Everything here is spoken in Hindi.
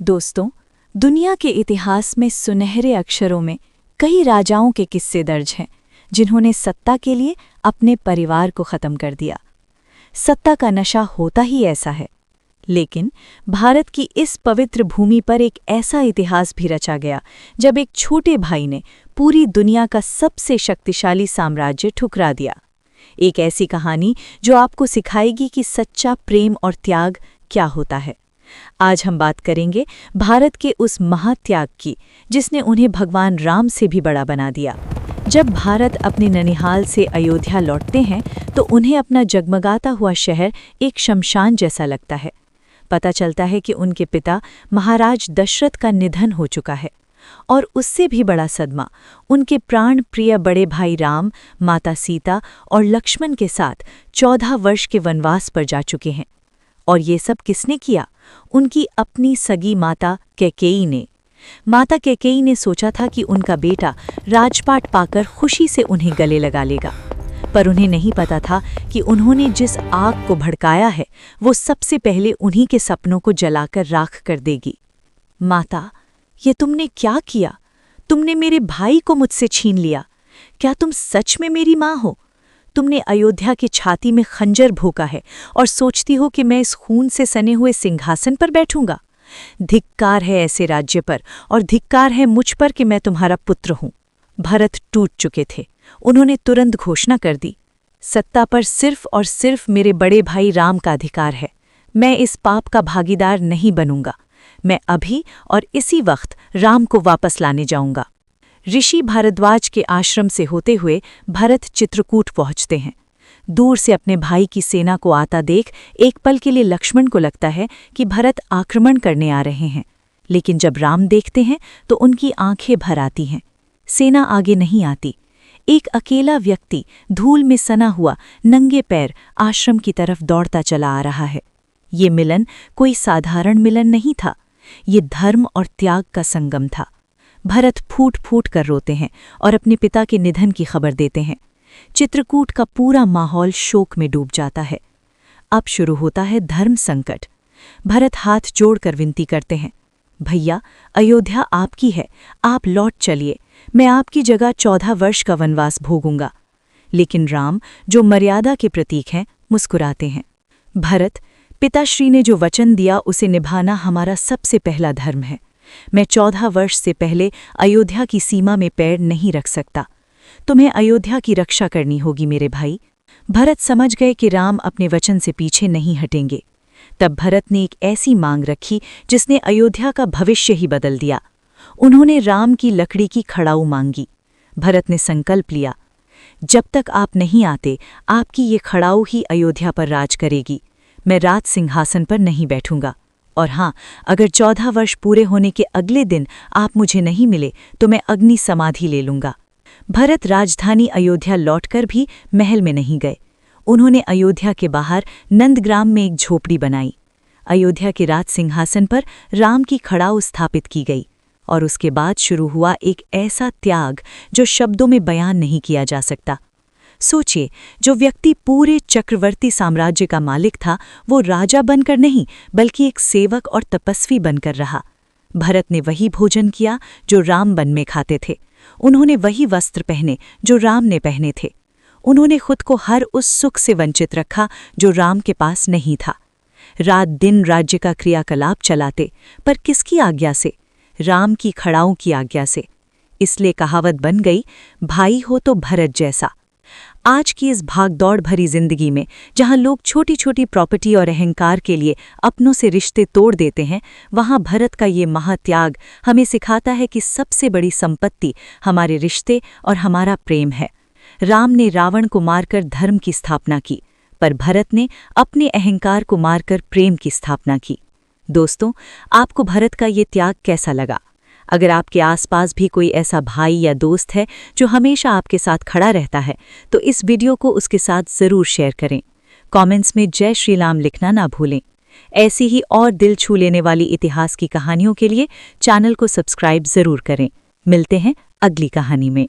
दोस्तों, दुनिया के इतिहास में सुनहरे अक्षरों में कई राजाओं के किस्से दर्ज हैं जिन्होंने सत्ता के लिए अपने परिवार को ख़त्म कर दिया। सत्ता का नशा होता ही ऐसा है, लेकिन भारत की इस पवित्र भूमि पर एक ऐसा इतिहास भी रचा गया जब एक छोटे भाई ने पूरी दुनिया का सबसे शक्तिशाली साम्राज्य ठुकरा दिया। एक ऐसी कहानी जो आपको सिखाएगी कि सच्चा प्रेम और त्याग क्या होता है। आज हम बात करेंगे भारत के उस महात्याग की जिसने उन्हें भगवान राम से भी बड़ा बना दिया। जब भारत अपने ननिहाल से अयोध्या लौटते हैं तो उन्हें अपना जगमगाता हुआ शहर एक शमशान जैसा लगता है। पता चलता है कि उनके पिता महाराज दशरथ का निधन हो चुका है और उससे भी बड़ा सदमा उनके प्राण प्रिय बड़े भाई राम, माता सीता और लक्ष्मण के साथ 14 वर्ष के वनवास पर जा चुके हैं। और ये सब किसने किया? उनकी अपनी सगी माता कैकेयी ने। माता कैकेयी ने सोचा था कि उनका बेटा राजपाट पाकर खुशी से उन्हें गले लगा लेगा, पर उन्हें नहीं पता था कि उन्होंने जिस आग को भड़काया है वो सबसे पहले उन्हीं के सपनों को जलाकर राख कर देगी। माता, ये तुमने क्या किया? तुमने मेरे भाई को मुझसे छीन लिया। क्या तुम सच में मेरी माँ हो? तुमने अयोध्या की छाती में खंजर भोंका है और सोचती हो कि मैं इस खून से सने हुए सिंहासन पर बैठूंगा? धिक्कार है ऐसे राज्य पर और धिक्कार है मुझ पर कि मैं तुम्हारा पुत्र हूं। भरत टूट चुके थे। उन्होंने तुरंत घोषणा कर दी, सत्ता पर सिर्फ और सिर्फ मेरे बड़े भाई राम का अधिकार है। मैं इस पाप का भागीदार नहीं बनूंगा। मैं अभी और इसी वक्त राम को वापस लाने जाऊंगा। ऋषि भारद्वाज के आश्रम से होते हुए भरत चित्रकूट पहुंचते हैं। दूर से अपने भाई की सेना को आता देख एक पल के लिए लक्ष्मण को लगता है कि भरत आक्रमण करने आ रहे हैं, लेकिन जब राम देखते हैं तो उनकी आंखें भर आती हैं। सेना आगे नहीं आती। एक अकेला व्यक्ति धूल में सना हुआ नंगे पैर आश्रम की तरफ दौड़ता चला आ रहा है। ये मिलन कोई साधारण मिलन नहीं था, ये धर्म और त्याग का संगम था। भरत फूट फूट कर रोते हैं और अपने पिता के निधन की खबर देते हैं। चित्रकूट का पूरा माहौल शोक में डूब जाता है। अब शुरू होता है धर्म संकट। भरत हाथ जोड़कर विनती करते हैं, भैया, अयोध्या आपकी है, आप लौट चलिए। मैं आपकी जगह 14 वर्ष का वनवास भोगूंगा। लेकिन राम, जो मर्यादा के प्रतीक हैं, मुस्कुराते हैं। भरत, पिताश्री ने जो वचन दिया उसे निभाना हमारा सबसे पहला धर्म है। मैं 14 वर्ष से पहले अयोध्या की सीमा में पैर नहीं रख सकता। तुम्हें अयोध्या की रक्षा करनी होगी मेरे भाई। भरत समझ गए कि राम अपने वचन से पीछे नहीं हटेंगे। तब भरत ने एक ऐसी मांग रखी जिसने अयोध्या का भविष्य ही बदल दिया। उन्होंने राम की लकड़ी की खड़ाऊ मांगी। भरत ने संकल्प लिया, जब तक आप नहीं आते आपकी ये खड़ाऊ ही अयोध्या पर राज करेगी। मैं राज सिंहासन पर नहीं बैठूंगा। और हाँ, अगर 14 वर्ष पूरे होने के अगले दिन आप मुझे नहीं मिले तो मैं अग्नि समाधि ले लूंगा। भरत राजधानी अयोध्या लौटकर भी महल में नहीं गए। उन्होंने अयोध्या के बाहर नंदग्राम में एक झोपड़ी बनाई। अयोध्या के राज सिंहासन पर राम की खड़ाऊ स्थापित की गई और उसके बाद शुरू हुआ एक ऐसा त्याग जो शब्दों में बयान नहीं किया जा सकता। सोचिए, जो व्यक्ति पूरे चक्रवर्ती साम्राज्य का मालिक था वो राजा बनकर नहीं बल्कि एक सेवक और तपस्वी बनकर रहा। भरत ने वही भोजन किया जो राम वन में खाते थे। उन्होंने वही वस्त्र पहने जो राम ने पहने थे। उन्होंने खुद को हर उस सुख से वंचित रखा जो राम के पास नहीं था। रात दिन राज्य का क्रियाकलाप चलाते, पर किसकी आज्ञा से? राम की खड़ाऊ की आज्ञा से। इसलिए कहावत बन गई, भाई हो तो भरत जैसा। आज की इस भागदौड़ भरी जिंदगी में जहां लोग छोटी छोटी प्रॉपर्टी और अहंकार के लिए अपनों से रिश्ते तोड़ देते हैं, वहां भरत का ये महात्याग हमें सिखाता है कि सबसे बड़ी संपत्ति हमारे रिश्ते और हमारा प्रेम है। राम ने रावण को मारकर धर्म की स्थापना की, पर भरत ने अपने अहंकार को मारकर प्रेम की स्थापना की। दोस्तों, आपको भरत का ये त्याग कैसा लगा? अगर आपके आसपास भी कोई ऐसा भाई या दोस्त है जो हमेशा आपके साथ खड़ा रहता है तो इस वीडियो को उसके साथ ज़रूर शेयर करें। कमेंट्स में जय श्री राम लिखना ना भूलें। ऐसी ही और दिल छू लेने वाली इतिहास की कहानियों के लिए चैनल को सब्सक्राइब ज़रूर करें। मिलते हैं अगली कहानी में।